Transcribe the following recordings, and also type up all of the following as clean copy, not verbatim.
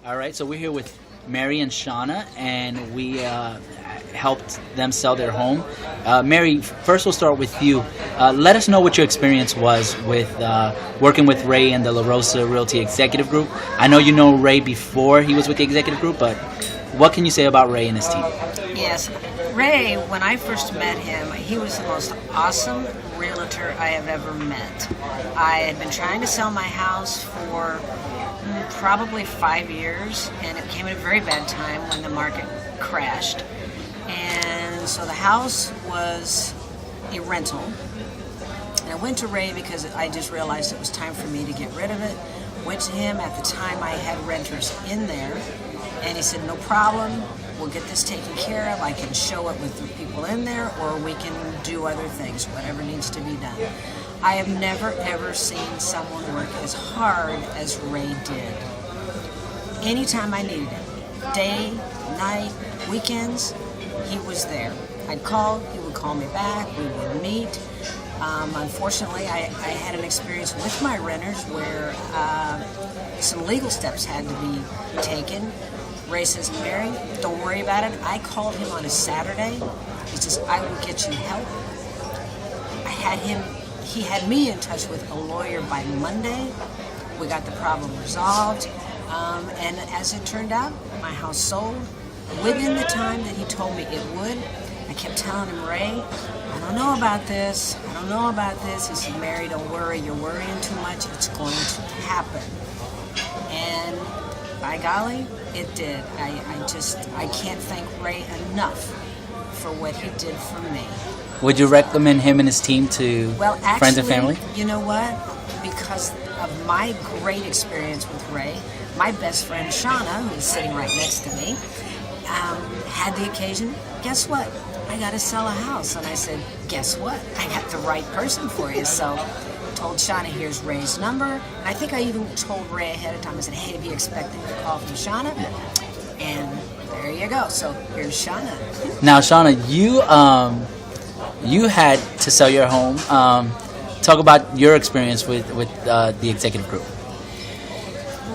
All right, so we're here with Mary and Shauna, and we helped them sell their home. Mary, first we'll start with you. Let us know what your experience was with working with Ray and the Rosa Realty Executive Group. I know you know Ray before he was with the Executive Group, but what can you say about Ray and his team? Yes, Ray, when I first met him, he was the most awesome realtor I have ever met. I had been trying to sell my house for probably 5 years, and it came at a very bad time when the market crashed. And so the house was a rental. And I went to Ray because I just realized it was time for me to get rid of it. Went to him. At the time I had renters in there, and he said, no problem, we'll get this taken care of. I can show it with the people in there, or we can do other things, whatever needs to be done. I have never ever seen someone work as hard as Ray did. Anytime I needed him, day, night, weekends, he was there. I'd call, he would call me back, we would meet. Unfortunately, I had an experience with my renters where some legal steps had to be taken. Ray says, Mary, don't worry about it. I called him on a Saturday. He says, I will get you help. He had me in touch with a lawyer by Monday. We got the problem resolved. And as it turned out, my house sold within the time that he told me it would. I kept telling him, Ray, I don't know about this. I don't know about this. He said, Mary, don't worry. You're worrying too much. It's going to happen. And by golly, it did. I can't thank Ray enough for what he did for me. Would you recommend him and his team to friends and family? You know what? Because of my great experience with Ray, my best friend Shauna, who's sitting right next to me, had the occasion. Guess what? I got to sell a house. And I said, guess what? I got the right person for you. So I told Shauna, here's Ray's number. And I think I even told Ray ahead of time. I said, hey, be expecting a call from Shauna. And there you go. So here's Shauna. Now, Shauna, you had to sell your home. Talk about your experience with the Executive Group.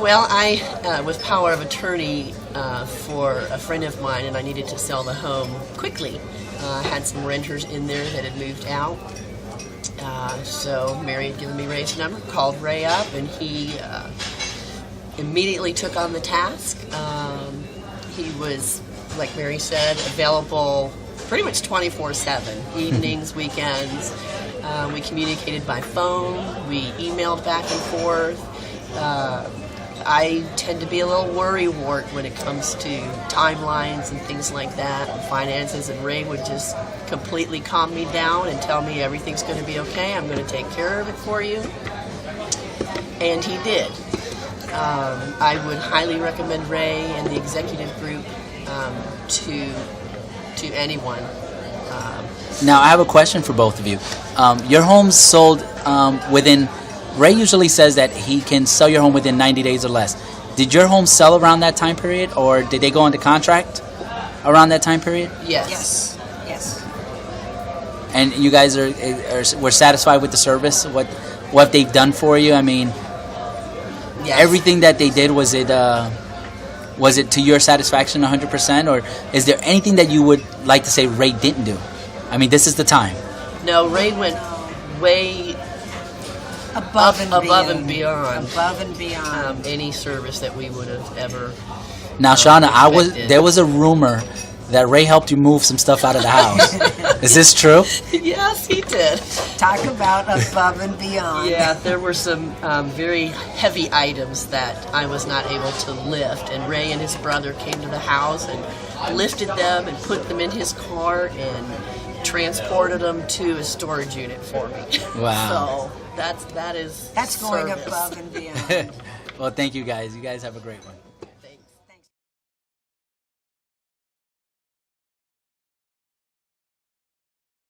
Well, I was power of attorney for a friend of mine, and I needed to sell the home quickly. I had some renters in there that had moved out. So Mary had given me Ray's number, called Ray up, and he immediately took on the task. He was, like Mary said, available pretty much 24/7, evenings, weekends. We communicated by phone, we emailed back and forth. I tend to be a little worrywart when it comes to timelines and things like that, and finances, and Ray would just completely calm me down and tell me everything's going to be okay, I'm going to take care of it for you. And he did. I would highly recommend Ray and the Executive Group to anyone. Now, I have a question for both of you. Your home's sold within... Ray usually says that he can sell your home within 90 days or less. Did your home sell around that time period, or did they go into contract around that time period? Yes. Yes. And you guys were satisfied with the service, what they've done for you? I mean, Yes. Everything that they did, was it to your satisfaction 100%, or is there anything that you would like to say Ray didn't do? I mean, this is the time. No, Ray went way Above and beyond any service that we would have ever. Now, Shauna, expected. there was a rumor that Ray helped you move some stuff out of the house. Is this true? Yes, he did. Talk about above and beyond. Yeah, there were some very heavy items that I was not able to lift, and Ray and his brother came to the house and lifted them and put them in his car and transported them to a storage unit for me. Wow. So that's going service. above and beyond. Well, thank you guys. You guys have a great one.